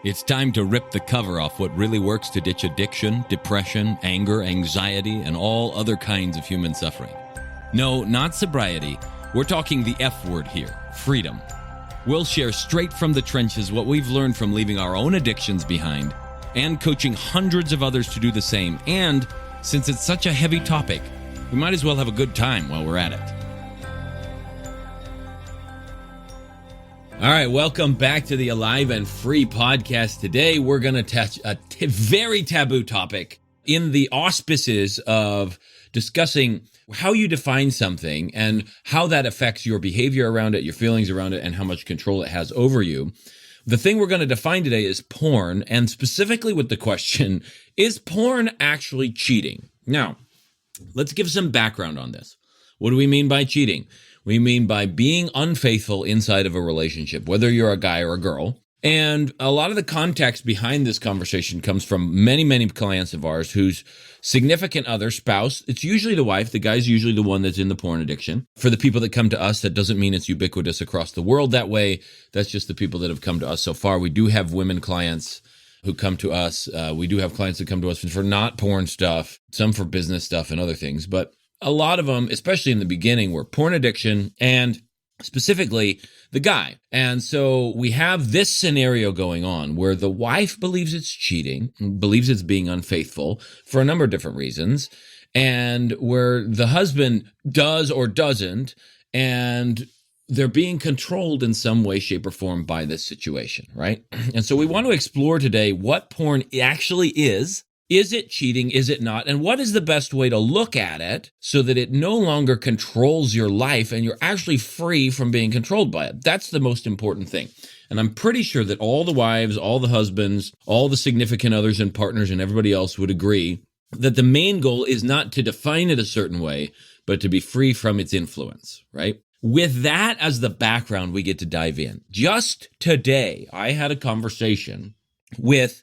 It's time to rip the cover off what really works to ditch addiction, depression, anger, anxiety, and all other kinds of human suffering. No, not sobriety. We're talking the F word here, freedom. We'll share straight from the trenches what we've learned from leaving our own addictions behind and coaching hundreds of others to do the same. And since it's such a heavy topic, we might as well have a good time while we're at it. All right, welcome back to the Alive and Free podcast. Today, we're going to touch a very taboo topic in the auspices of discussing how you define something and how that affects your behavior around it, your feelings around it, and how much control it has over you. The thing we're going to define today is porn, and specifically with the question, is porn actually cheating? Now, let's give some background on this. What do we mean by cheating? We mean by being unfaithful inside of a relationship, whether you're a guy or a girl. And a lot of the context behind this conversation comes from many clients of ours whose significant other, spouse, it's usually the wife. The guy's usually the one that's in the porn addiction. For the people that come to us, that doesn't mean it's ubiquitous across the world that way. That's just the people that have come to us so far. We do have women clients who come to us. We do have clients that come to us for not porn stuff, some for business stuff and other things. But a lot of them, especially in the beginning, were porn addiction and specifically the guy. And so we have this scenario going on where the wife believes it's cheating, believes it's being unfaithful for a number of different reasons, and where the husband does or doesn't, and they're being controlled in some way, shape, or form by this situation, right? And so we want to explore today what porn actually is. Is it cheating? Is it not? And what is the best way to look at it so that it no longer controls your life and you're actually free from being controlled by it? That's the most important thing. And I'm pretty sure that all the wives, all the husbands, all the significant others and partners and everybody else would agree that the main goal is not to define it a certain way, but to be free from its influence, right? With that as the background, we get to dive in. Just today, I had a conversation with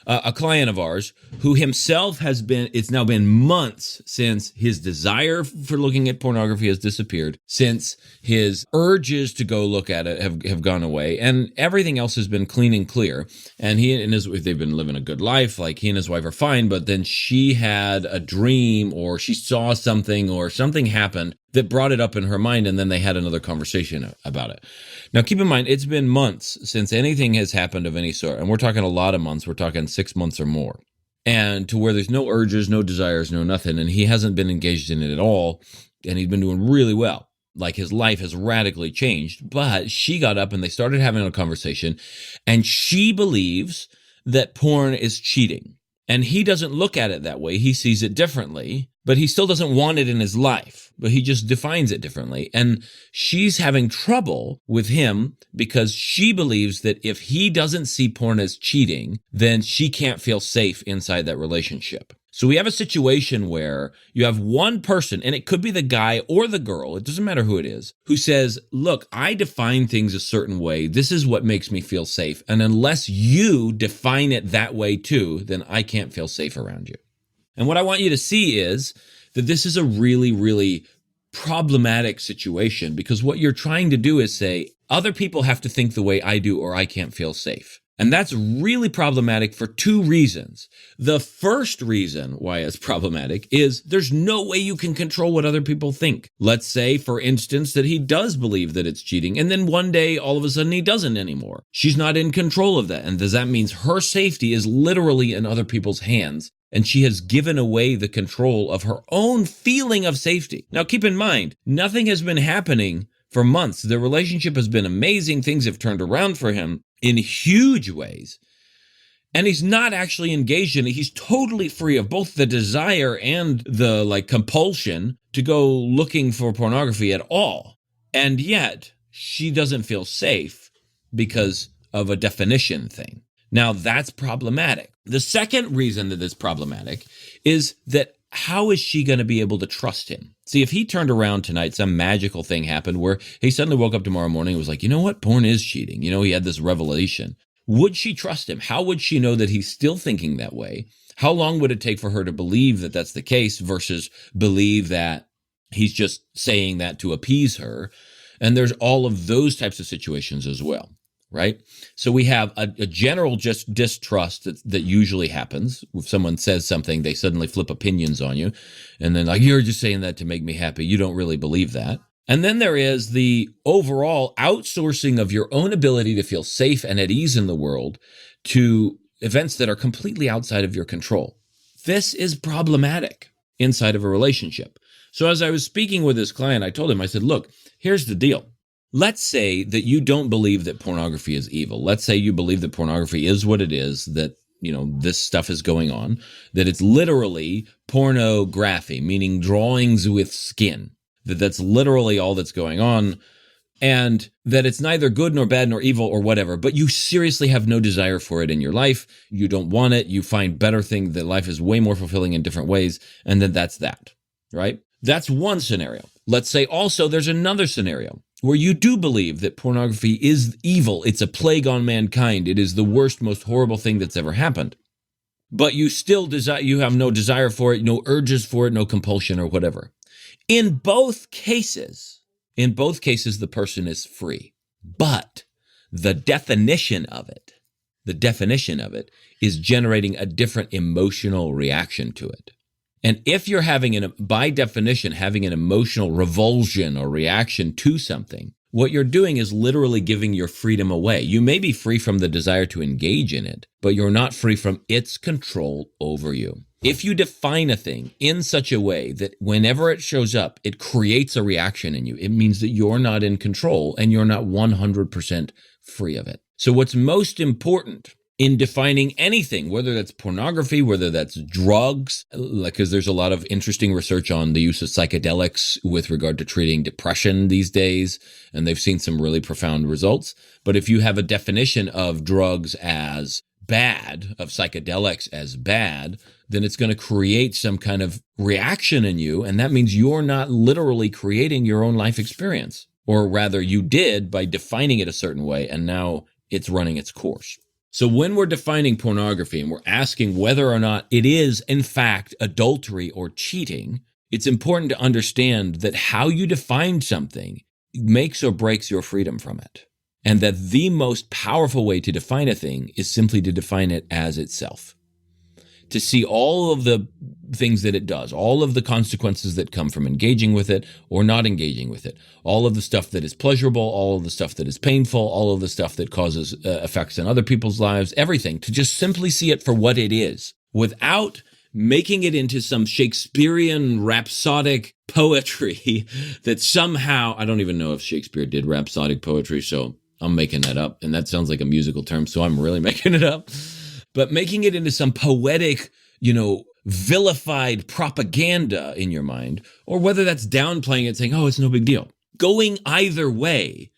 a client of ours who himself it's now been months since his desire for looking at pornography has disappeared, since his urges to go look at it have gone away, and everything else has been clean and clear. And he and his wife, they've been living a good life, like he and his wife are fine, but then she had a dream or she saw something or something happened that brought it up in her mind, and then they had another conversation about it. Now, keep in mind, it's been months since anything has happened of any sort, and we're talking a lot of months. We're talking 6 months or more, and to where there's no urges, no desires, no nothing, and he hasn't been engaged in it at all, and he's been doing really well. Like his life has radically changed, but she got up and they started having a conversation, and she believes that porn is cheating. And he doesn't look at it that way. He sees it differently, but he still doesn't want it in his life, but he just defines it differently. And she's having trouble with him because she believes that if he doesn't see porn as cheating, then she can't feel safe inside that relationship. So we have a situation where you have one person, and it could be the guy or the girl, it doesn't matter who it is, who says, look, I define things a certain way. This is what makes me feel safe. And unless you define it that way too, then I can't feel safe around you. And what I want you to see is that this is a really problematic situation, because what you're trying to do is say, other people have to think the way I do or I can't feel safe. And that's really problematic for two reasons. The first reason why it's problematic is there's no way you can control what other people think. Let's say, for instance, that he does believe that it's cheating, and then one day, all of a sudden, he doesn't anymore. She's not in control of that. And does that mean her safety is literally in other people's hands? And she has given away the control of her own feeling of safety. Now, keep in mind, nothing has been happening for months. The relationship has been amazing. Things have turned around for him in huge ways. And he's not actually engaged in it. He's totally free of both the desire and the compulsion to go looking for pornography at all. And yet she doesn't feel safe because of a definition thing. Now that's problematic. The second reason that it's problematic is that how is she going to be able to trust him? See, if he turned around tonight, some magical thing happened where he suddenly woke up tomorrow morning and was like, you know what? Porn is cheating. You know, he had this revelation. Would she trust him? How would she know that he's still thinking that way? How long would it take for her to believe that that's the case versus believe that he's just saying that to appease her? And there's all of those types of situations as well. right? So we have a general just distrust that usually happens. If someone says something, they suddenly flip opinions on you. And then like, you're just saying that to make me happy. You don't really believe that. And then there is the overall outsourcing of your own ability to feel safe and at ease in the world to events that are completely outside of your control. This is problematic inside of a relationship. So as I was speaking with this client, I told him, I said, look, here's the deal. Let's say that you don't believe that pornography is evil. Let's say you believe that pornography is what it is, that, this stuff is going on, that it's literally pornography, meaning drawings with skin, that's literally all that's going on, and that it's neither good nor bad nor evil or whatever, but you seriously have no desire for it in your life. You don't want it. You find better things, that life is way more fulfilling in different ways, and then that's that, right? That's one scenario. Let's say also there's another scenario where you do believe that pornography is evil. It's a plague on mankind. It is the worst, most horrible thing that's ever happened. But you still you have no desire for it, no urges for it, no compulsion or whatever. In both cases, the person is free. But the definition of it is generating a different emotional reaction to it. And if you're by definition, having an emotional revulsion or reaction to something, what you're doing is literally giving your freedom away. You may be free from the desire to engage in it, but you're not free from its control over you. If you define a thing in such a way that whenever it shows up, it creates a reaction in you, it means that you're not in control and you're not 100% free of it. So what's most important in defining anything, whether that's pornography, whether that's drugs, because there's a lot of interesting research on the use of psychedelics with regard to treating depression these days, and they've seen some really profound results. But if you have a definition of drugs as bad, of psychedelics as bad, then it's going to create some kind of reaction in you, and that means you're not literally creating your own life experience. Or rather, you did by defining it a certain way, and now it's running its course. So when we're defining pornography and we're asking whether or not it is, in fact, adultery or cheating, it's important to understand that how you define something makes or breaks your freedom from it. And that the most powerful way to define a thing is simply to define it as itself. To see all of the things that it does, all of the consequences that come from engaging with it or not engaging with it, all of the stuff that is pleasurable, all of the stuff that is painful, all of the stuff that causes effects in other people's lives, everything, to just simply see it for what it is, without making it into some Shakespearean rhapsodic poetry that somehow, I don't even know if Shakespeare did rhapsodic poetry, so I'm making that up, and that sounds like a musical term, so I'm really making it up. But making it into some poetic, vilified propaganda in your mind, or whether that's downplaying it, saying, oh, it's no big deal. Going either way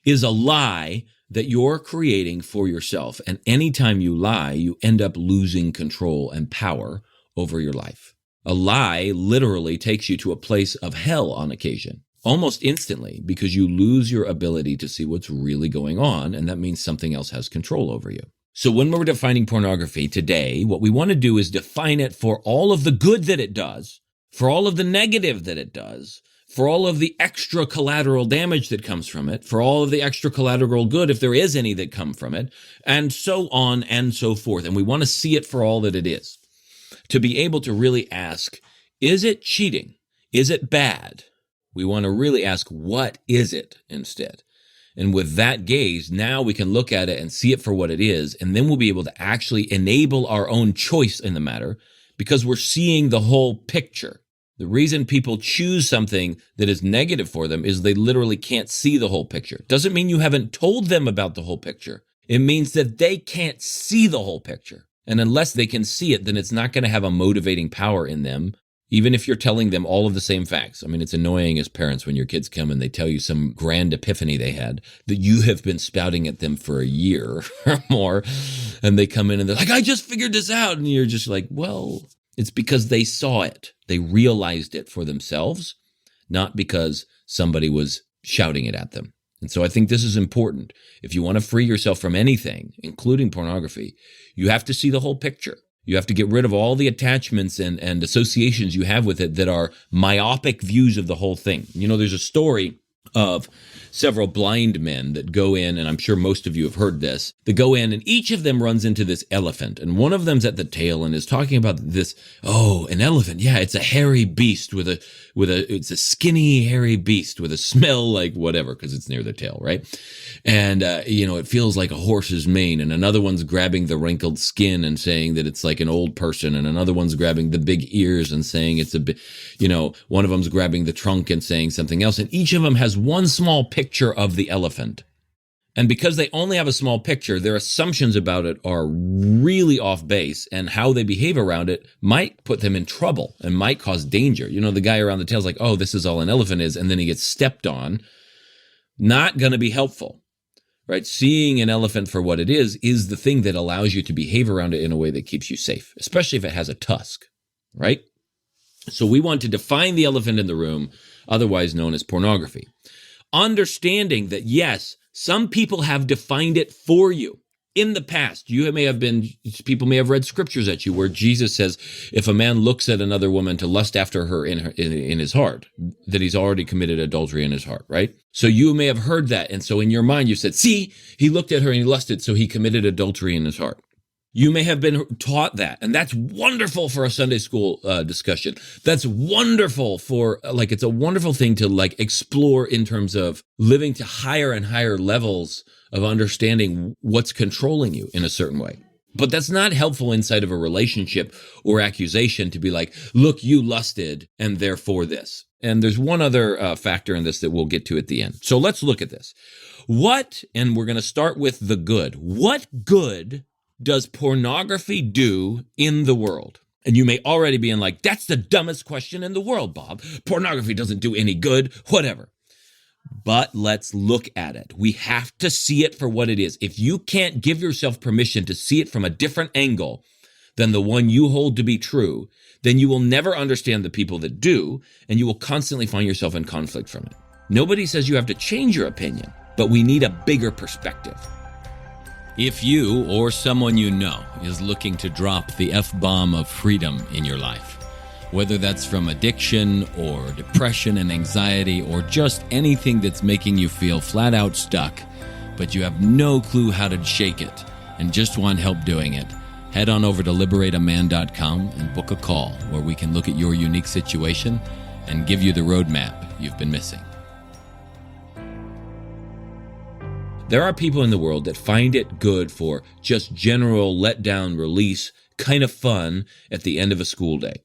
is a lie that you're creating for yourself. And anytime you lie, you end up losing control and power over your life. A lie literally takes you to a place of hell on occasion, almost instantly, because you lose your ability to see what's really going on, and that means something else has control over you. So when we're defining pornography today, what we want to do is define it for all of the good that it does, for all of the negative that it does, for all of the extra collateral damage that comes from it, for all of the extra collateral good, if there is any that come from it, and so on and so forth. And we want to see it for all that it is. To be able to really ask, is it cheating? Is it bad? We want to really ask, what is it instead? And with that gaze, now we can look at it and see it for what it is, and then we'll be able to actually enable our own choice in the matter because we're seeing the whole picture. The reason people choose something that is negative for them is they literally can't see the whole picture. Doesn't mean you haven't told them about the whole picture. It means that they can't see the whole picture. And unless they can see it, then it's not going to have a motivating power in them, even if you're telling them all of the same facts. I mean, it's annoying as parents when your kids come and they tell you some grand epiphany they had that you have been spouting at them for a year or more. And they come in and they're like, I just figured this out. And you're just like, well, it's because they saw it. They realized it for themselves, not because somebody was shouting it at them. And so I think this is important. If you want to free yourself from anything, including pornography, you have to see the whole picture. You have to get rid of all the attachments and associations you have with it that are myopic views of the whole thing. There's a story of several blind men that go in, and I'm sure most of you have heard this, that go in and each of them runs into this elephant, and one of them's at the tail and is talking about this, oh, an elephant, yeah, it's a hairy beast it's a skinny, hairy beast with a smell like whatever, because it's near the tail, right? And, it feels like a horse's mane, and another one's grabbing the wrinkled skin and saying that it's like an old person, and another one's grabbing the big ears and saying it's one of them's grabbing the trunk and saying something else, and each of them has one small picture of the elephant. And because they only have a small picture, their assumptions about it are really off base, and how they behave around it might put them in trouble and might cause danger. The guy around the tail is like, oh, this is all an elephant is, and then he gets stepped on. Not going to be helpful, right? Seeing an elephant for what it is the thing that allows you to behave around it in a way that keeps you safe, especially if it has a tusk, right? So we want to define the elephant in the room, otherwise known as pornography. Understanding that, yes, some people have defined it for you. In the past, people may have read scriptures at you where Jesus says, if a man looks at another woman to lust after her in his heart, that he's already committed adultery in his heart, right? So you may have heard that. And so in your mind, you said, see, he looked at her and he lusted, so he committed adultery in his heart. You may have been taught that, and that's wonderful for a Sunday school discussion. That's wonderful it's a wonderful thing to explore in terms of living to higher and higher levels of understanding what's controlling you in a certain way. But that's not helpful inside of a relationship or accusation to be like, look, you lusted, and therefore this. And there's one other factor in this that we'll get to at the end. So let's look at this. And we're going to start with the good. What good does pornography do in the world? And you may already be that's the dumbest question in the world, Bob. Pornography doesn't do any good, whatever. But let's look at it. We have to see it for what it is. If you can't give yourself permission to see it from a different angle than the one you hold to be true, then you will never understand the people that do, and you will constantly find yourself in conflict from it. Nobody says you have to change your opinion, but we need a bigger perspective. If you or someone you know is looking to drop the F-bomb of freedom in your life, whether that's from addiction or depression and anxiety or just anything that's making you feel flat out stuck, but you have no clue how to shake it and just want help doing it, head on over to liberateaman.com and book a call where we can look at your unique situation and give you the roadmap you've been missing. There are people in the world that find it good for just general letdown release, kind of fun at the end of a school day,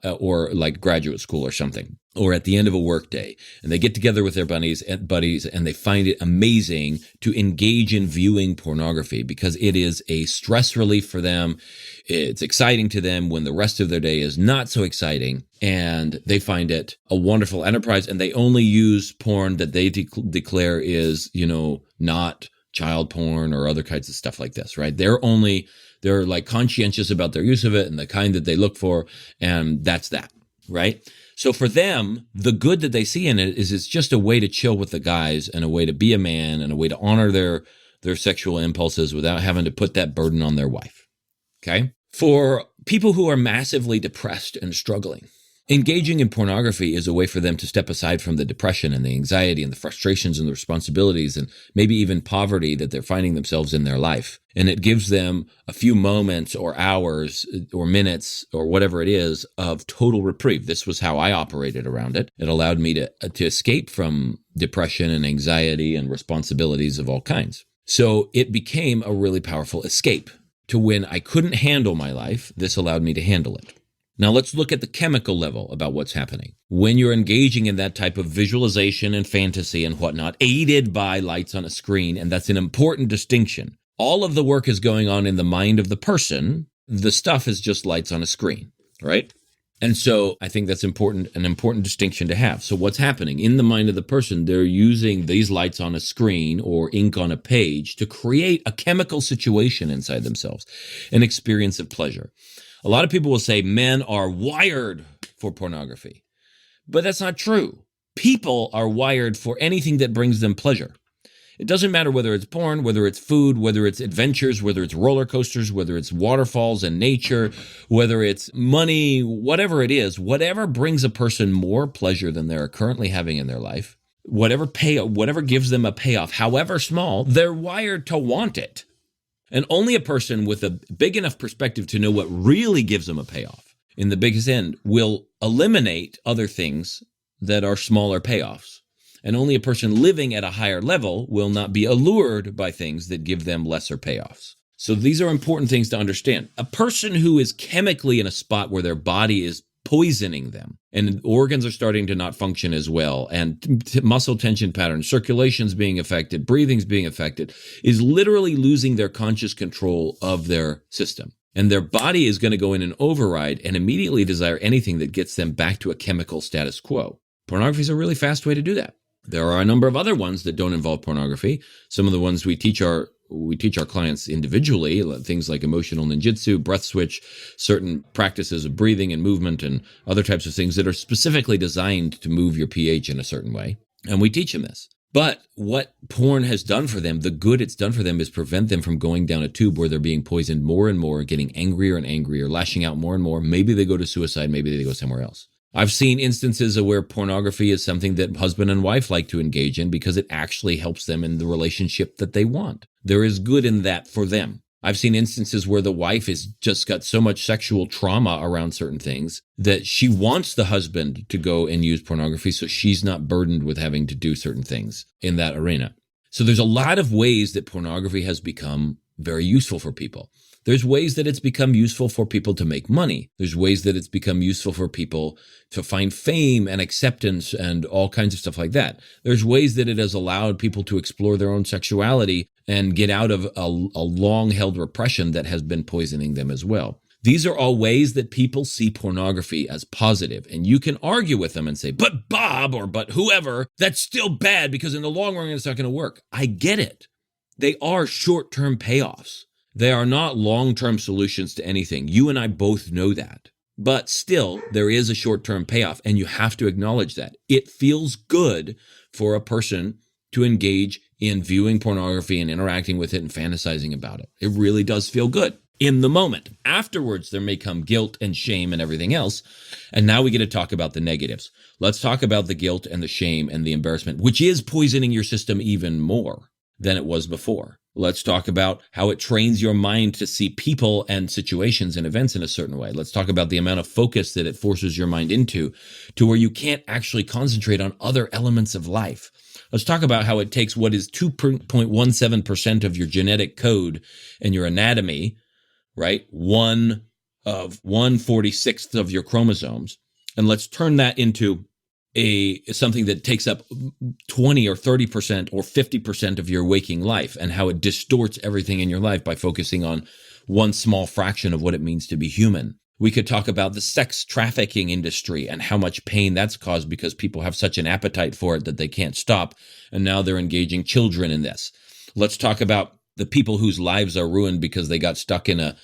or like graduate school or something, or at the end of a work day. And they get together with their buddies and they find it amazing to engage in viewing pornography because it is a stress relief for them. It's exciting to them when the rest of their day is not so exciting, and they find it a wonderful enterprise, and they only use porn that they declare is, not child porn or other kinds of stuff like this, right? They're like conscientious about their use of it and the kind that they look for, and that's that, right? So for them, the good that they see in it is it's just a way to chill with the guys and a way to be a man and a way to honor their sexual impulses without having to put that burden on their wife, okay? For people who are massively depressed and struggling, engaging in pornography is a way for them to step aside from the depression and the anxiety and the frustrations and the responsibilities and maybe even poverty that they're finding themselves in their life. And it gives them a few moments or hours or minutes or whatever it is of total reprieve. This was how I operated around it. It allowed me to escape from depression and anxiety and responsibilities of all kinds. So it became a really powerful escape to when I couldn't handle my life. This allowed me to handle it. Now let's look at the chemical level about what's happening. When you're engaging in that type of visualization and fantasy and whatnot, aided by lights on a screen, and that's an important distinction. All of the work is going on in the mind of the person. The stuff is just lights on a screen, right? And so I think that's an important distinction to have. So what's happening in the mind of the person? They're using these lights on a screen or ink on a page to create a chemical situation inside themselves, an experience of pleasure. A lot of people will say men are wired for pornography, but that's not true. People are wired for anything that brings them pleasure. It doesn't matter whether it's porn, whether it's food, whether it's adventures, whether it's roller coasters, whether it's waterfalls and nature, whether it's money, whatever it is, whatever brings a person more pleasure than they're currently having in their life, whatever gives them a payoff, however small, they're wired to want it. And only a person with a big enough perspective to know what really gives them a payoff in the biggest end will eliminate other things that are smaller payoffs. And only a person living at a higher level will not be allured by things that give them lesser payoffs. So these are important things to understand. A person who is chemically in a spot where their body is poisoning them and organs are starting to not function as well, and muscle tension patterns, circulation's being affected, breathing's being affected, is literally losing their conscious control of their system. And their body is going to go in and override and immediately desire anything that gets them back to a chemical status quo. Pornography is a really fast way to do that. There are a number of other ones that don't involve pornography. Some of the ones we teach our clients individually, things like emotional ninjutsu, breath switch, certain practices of breathing and movement, and other types of things that are specifically designed to move your pH in a certain way. And we teach them this. But what porn has done for them, the good it's done for them, is prevent them from going down a tube where they're being poisoned more and more, getting angrier and angrier, lashing out more and more. Maybe they go to suicide, maybe they go somewhere else. I've seen instances of where pornography is something that husband and wife like to engage in because it actually helps them in the relationship that they want. There is good in that for them. I've seen instances where the wife has just got so much sexual trauma around certain things that she wants the husband to go and use pornography so she's not burdened with having to do certain things in that arena. So there's a lot of ways that pornography has become very useful for people. There's ways that it's become useful for people to make money. There's ways that it's become useful for people to find fame and acceptance and all kinds of stuff like that. There's ways that it has allowed people to explore their own sexuality and get out of a long-held repression that has been poisoning them as well. These are all ways that people see pornography as positive. And you can argue with them and say, but Bob, or but whoever, that's still bad because in the long run, it's not going to work. I get it. They are short-term payoffs. They are not long-term solutions to anything. You and I both know that. But still, there is a short-term payoff, and you have to acknowledge that. It feels good for a person to engage in viewing pornography and interacting with it and fantasizing about it. It really does feel good in the moment. Afterwards, there may come guilt and shame and everything else. And now we get to talk about the negatives. Let's talk about the guilt and the shame and the embarrassment, which is poisoning your system even more than it was before. Let's talk about how it trains your mind to see people and situations and events in a certain way. Let's talk about the amount of focus that it forces your mind into to where you can't actually concentrate on other elements of life. Let's talk about how it takes what is 2.17% of your genetic code and your anatomy, right? 1/146th of your chromosomes. And let's turn that into something that takes up 20 or 30% or 50% of your waking life, and how it distorts everything in your life by focusing on one small fraction of what it means to be human. We could talk about the sex trafficking industry and how much pain that's caused because people have such an appetite for it that they can't stop. And now they're engaging children in this. Let's talk about the people whose lives are ruined because they got stuck in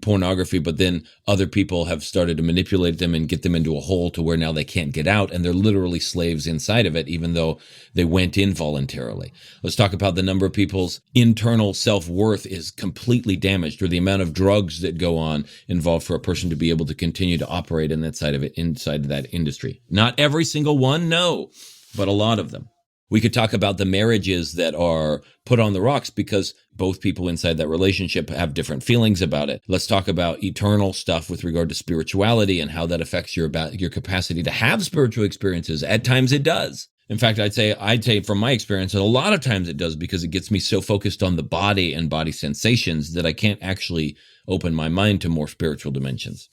pornography, but then other people have started to manipulate them and get them into a hole to where now they can't get out, and they're literally slaves inside of it, even though they went in voluntarily. Let's talk about the number of people's internal self-worth is completely damaged, or the amount of drugs that go on involved for a person to be able to continue to operate in that side of it, inside of that industry. Not every single one, no, but a lot of them. We could talk about the marriages that are put on the rocks because both people inside that relationship have different feelings about it. Let's talk about eternal stuff with regard to spirituality and how that affects your capacity to have spiritual experiences. At times it does. In fact, I'd say from my experience, that a lot of times it does because it gets me so focused on the body and body sensations that I can't actually open my mind to more spiritual dimensions.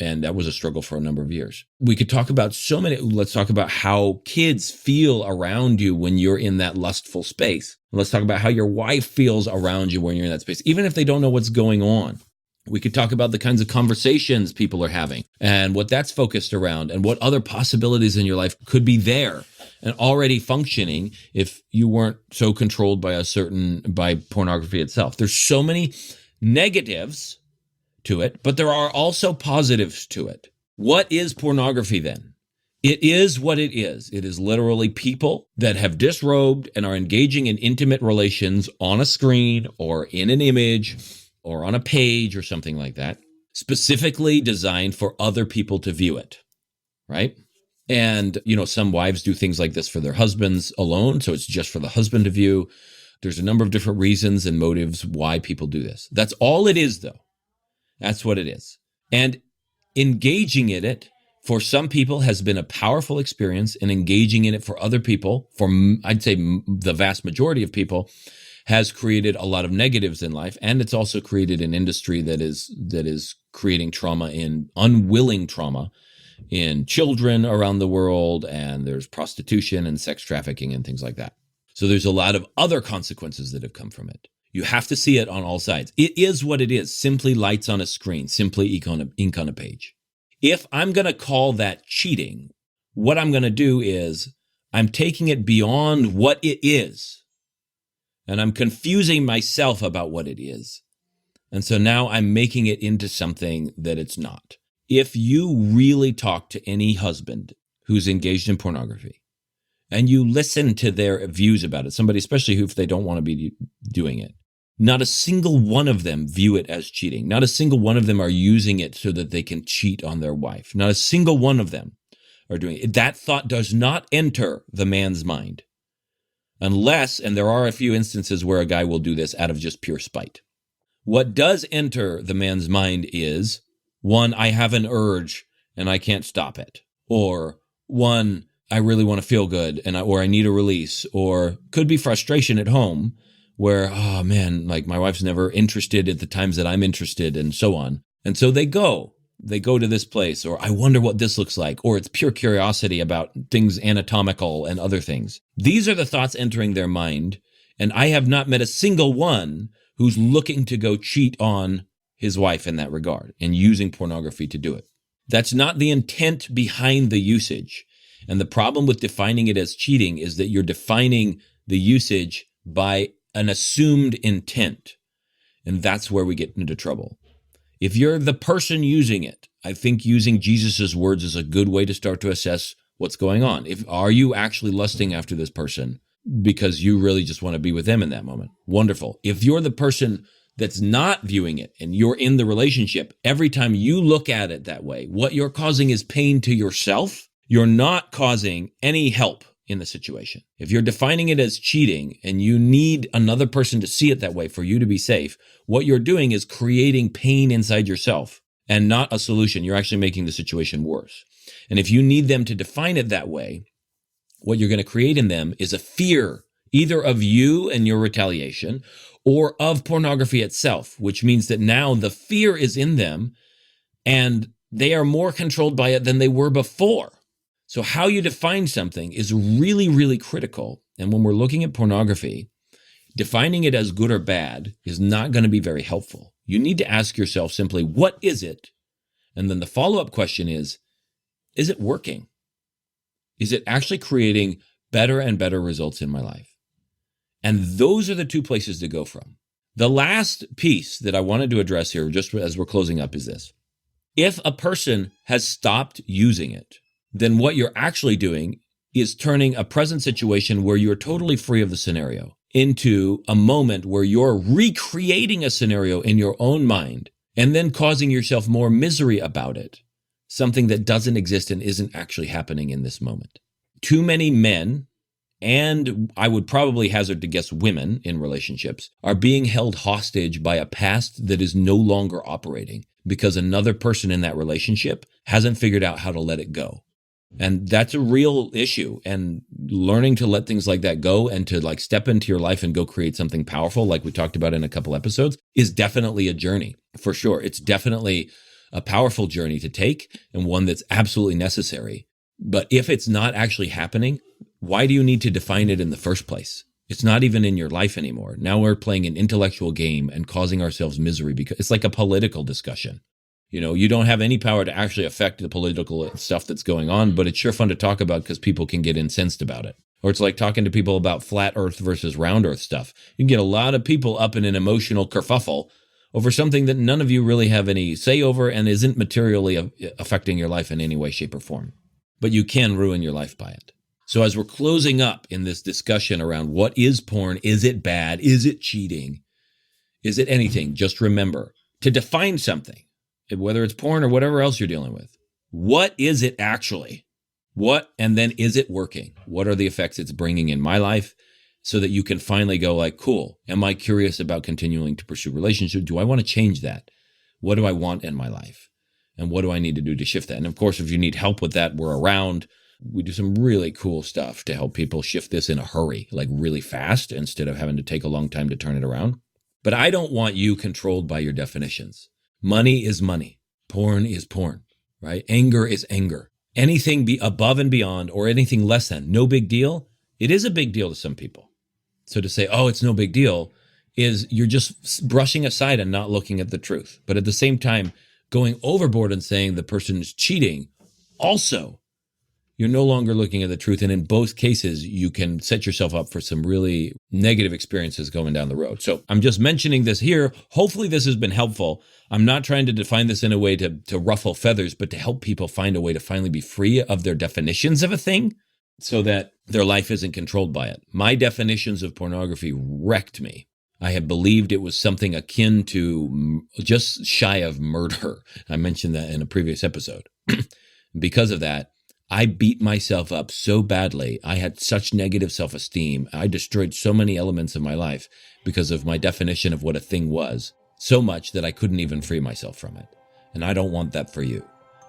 And that was a struggle for a number of years. We could talk about let's talk about how kids feel around you when you're in that lustful space. Let's talk about how your wife feels around you when you're in that space, even if they don't know what's going on. We could talk about the kinds of conversations people are having and what that's focused around and what other possibilities in your life could be there and already functioning if you weren't so controlled by by pornography itself. There's so many negatives to it, but there are also positives to it. What is pornography then? It is what it is. It is literally people that have disrobed and are engaging in intimate relations on a screen or in an image or on a page or something like that, specifically designed for other people to view it, right? And, some wives do things like this for their husbands alone. So it's just for the husband to view. There's a number of different reasons and motives why people do this. That's all it is, though. That's what it is. And engaging in it for some people has been a powerful experience, and engaging in it for other people, I'd say the vast majority of people, has created a lot of negatives in life. And it's also created an industry that is creating unwilling trauma in children around the world. And there's prostitution and sex trafficking and things like that. So there's a lot of other consequences that have come from it. You have to see it on all sides. It is what it is. Simply lights on a screen, simply ink on a page. If I'm going to call that cheating, what I'm going to do is I'm taking it beyond what it is. And I'm confusing myself about what it is. And so now I'm making it into something that it's not. If you really talk to any husband who's engaged in pornography, and you listen to their views about it, somebody especially if they don't want to be doing it, not a single one of them view it as cheating. Not a single one of them are using it so that they can cheat on their wife. Not a single one of them are doing it. That thought does not enter the man's mind. Unless, and there are a few instances where a guy will do this out of just pure spite. What does enter the man's mind is, one, I have an urge and I can't stop it. Or one, I really want to feel good or I need a release. Or could be frustration at home where, oh man, like my wife's never interested at the times that I'm interested and so on. And so they go to this place, or I wonder what this looks like, or it's pure curiosity about things anatomical and other things. These are the thoughts entering their mind. And I have not met a single one who's looking to go cheat on his wife in that regard and using pornography to do it. That's not the intent behind the usage. And the problem with defining it as cheating is that you're defining the usage by an assumed intent. And that's where we get into trouble. If you're the person using it, I think using Jesus's words is a good way to start to assess what's going on. Are you actually lusting after this person because you really just want to be with them in that moment? Wonderful. If you're the person that's not viewing it and you're in the relationship, every time you look at it that way, what you're causing is pain to yourself. You're not causing any help in the situation. If you're defining it as cheating and you need another person to see it that way for you to be safe, what you're doing is creating pain inside yourself and not a solution. You're actually making the situation worse. And if you need them to define it that way, what you're going to create in them is a fear, either of you and your retaliation or of pornography itself, which means that now the fear is in them and they are more controlled by it than they were before. So how you define something is really, really critical. And when we're looking at pornography, defining it as good or bad is not going to be very helpful. You need to ask yourself simply, what is it? And then the follow-up question is it working? Is it actually creating better and better results in my life? And those are the two places to go from. The last piece that I wanted to address here, just as we're closing up, is this. If a person has stopped using it, then what you're actually doing is turning a present situation where you're totally free of the scenario into a moment where you're recreating a scenario in your own mind and then causing yourself more misery about it, something that doesn't exist and isn't actually happening in this moment. Too many men, and I would probably hazard to guess women in relationships, are being held hostage by a past that is no longer operating because another person in that relationship hasn't figured out how to let it go. And that's a real issue. And learning to let things like that go and to step into your life and go create something powerful, like we talked about in a couple episodes, is definitely a journey for sure. It's definitely a powerful journey to take and one that's absolutely necessary. But if it's not actually happening, why do you need to define it in the first place? It's not even in your life anymore. Now we're playing an intellectual game and causing ourselves misery because it's like a political discussion. You don't have any power to actually affect the political stuff that's going on, but it's sure fun to talk about because people can get incensed about it. Or it's like talking to people about flat earth versus round earth stuff. You can get a lot of people up in an emotional kerfuffle over something that none of you really have any say over and isn't materially affecting your life in any way, shape, or form. But you can ruin your life by it. So as we're closing up in this discussion around what is porn, is it bad, is it cheating, is it anything, just remember to define something. Whether it's porn or whatever else you're dealing with. What is it actually? And then is it working? What are the effects it's bringing in my life so that you can finally go like, cool, am I curious about continuing to pursue relationships? Do I want to change that? What do I want in my life? And what do I need to do to shift that? And of course, if you need help with that, we're around. We do some really cool stuff to help people shift this in a hurry, like really fast, instead of having to take a long time to turn it around. But I don't want you controlled by your definitions. Money is money. Porn is porn, right? Anger is anger. Anything be above and beyond or anything less than, no big deal. It is a big deal to some people. So to say, oh, it's no big deal, is you're just brushing aside and not looking at the truth. But at the same time, going overboard and saying the person is cheating, also, you're no longer looking at the truth. And in both cases, you can set yourself up for some really negative experiences going down the road. So I'm just mentioning this here. Hopefully this has been helpful. I'm not trying to define this in a way to ruffle feathers, but to help people find a way to finally be free of their definitions of a thing so that their life isn't controlled by it. My definitions of pornography wrecked me. I had believed it was something akin to just shy of murder. I mentioned that in a previous episode. Because of that, I beat myself up so badly. I had such negative self-esteem. I destroyed so many elements of my life because of my definition of what a thing was, so much that I couldn't even free myself from it. And I don't want that for you.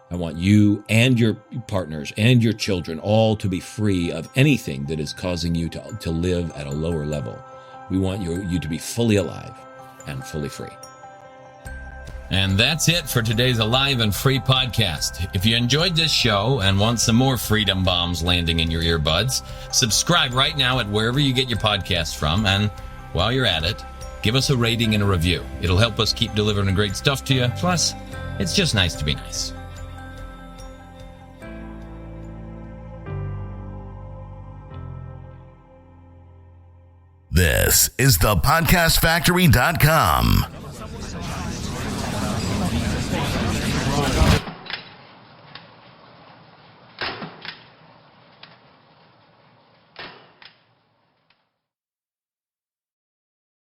I want you and your partners and your children all to be free of anything that is causing you to live at a lower level. We want you to be fully alive and fully free. And that's it for today's Alive and Free podcast. If you enjoyed this show and want some more freedom bombs landing in your earbuds, subscribe right now at wherever you get your podcasts from. And while you're at it, give us a rating and a review. It'll help us keep delivering great stuff to you. Plus, it's just nice to be nice. This is thepodcastfactory.com.